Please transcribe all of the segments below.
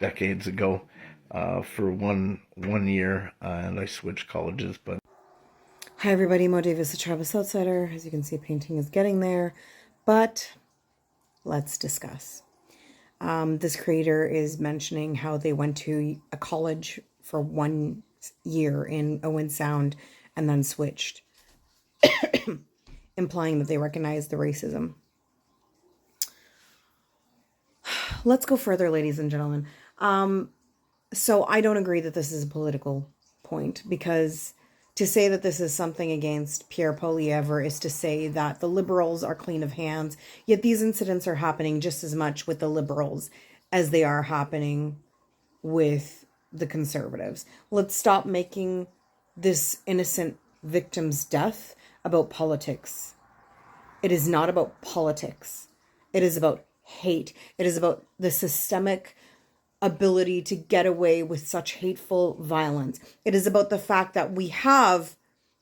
decades ago for one year, and I switched colleges. But hi everybody, Mo Davis, the Travis Outsider. As you can see, painting is getting there, but let's discuss. This creator is mentioning how they went to a college for 1 year in Owen Sound and then switched, implying that they recognize the racism. Let's go further, ladies and gentlemen. So I don't agree that this is a political point, because to say that this is something against Pierre Poilievre is to say that the liberals are clean of hands, yet these incidents are happening just as much with the liberals as they are happening with the conservatives. Let's stop making this innocent victim's death about politics. It is not about politics. It is about hate. It is about the systemic ability to get away with such hateful violence. It is about the fact that we have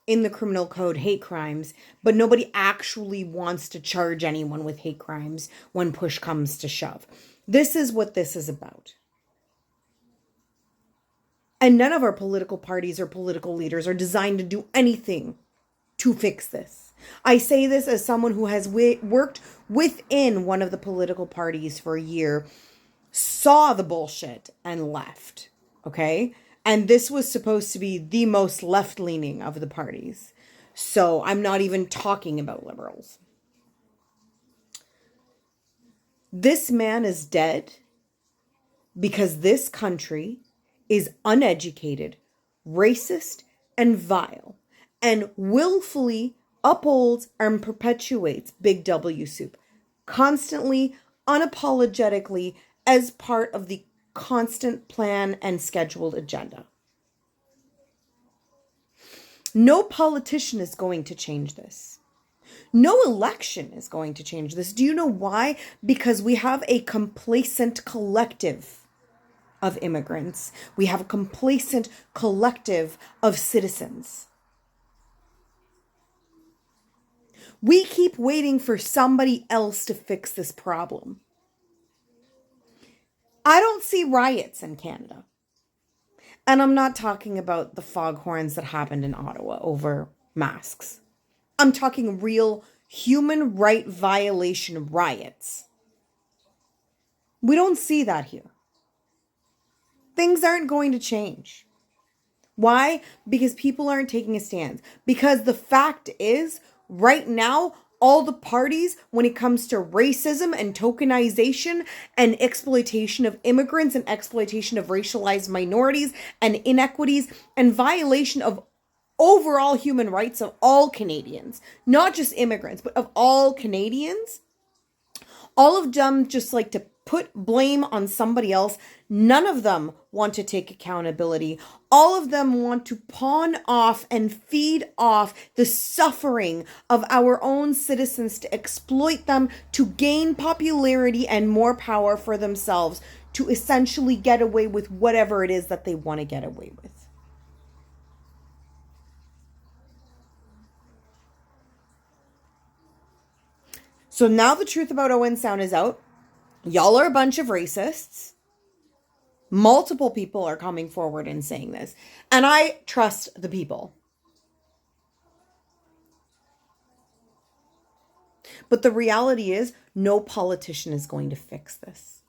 in the criminal code hate crimes, but nobody actually wants to charge anyone with hate crimes when push comes to shove. This is what this is about. And none of our political parties or political leaders are designed to do anything to fix this. I say this as someone who has worked within one of the political parties for a year, saw the bullshit and left, okay? And this was supposed to be the most left-leaning of the parties. So I'm not even talking about liberals. This man is dead because this country is uneducated, racist, and vile, and willfully upholds and perpetuates Big W soup, constantly, unapologetically, as part of the constant plan and scheduled agenda. No politician is going to change this. No election is going to change this. Do you know why? Because we have a complacent collective of immigrants. We have a complacent collective of citizens. We keep waiting for somebody else to fix this problem. I don't see riots in Canada. And I'm not talking about the foghorns that happened in Ottawa over masks. I'm talking real human right violation riots. We don't see that here. Things aren't going to change. Why? Because people aren't taking a stand. Because the fact is, right now, all the parties, when it comes to racism and tokenization and exploitation of immigrants and exploitation of racialized minorities and inequities and violation of overall human rights of all Canadians, not just immigrants, but of all Canadians, all of them just like to put blame on somebody else. None of them want to take accountability. All of them want to pawn off and feed off the suffering of our own citizens, to exploit them, to gain popularity and more power for themselves, to essentially get away with whatever it is that they want to get away with. So now the truth about Owen Sound is out. Y'all are a bunch of racists. Multiple people are coming forward and saying this. And I trust the people. But the reality is, no politician is going to fix this.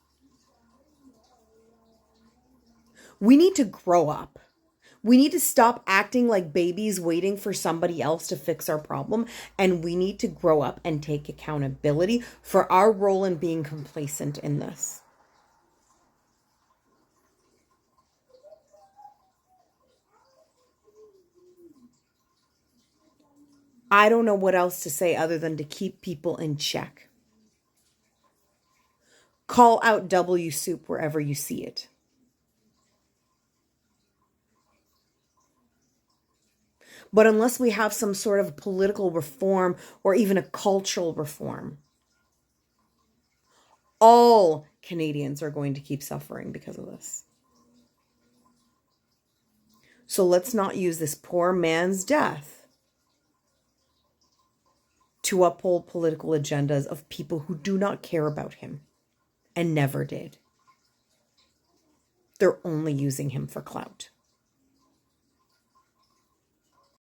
We need to grow up. We need to stop acting like babies waiting for somebody else to fix our problem. And we need to grow up and take accountability for our role in being complacent in this. I don't know what else to say other than to keep people in check. Call out W soup wherever you see it. But unless we have some sort of political reform or even a cultural reform, all Canadians are going to keep suffering because of this. So let's not use this poor man's death to uphold political agendas of people who do not care about him and never did. They're only using him for clout.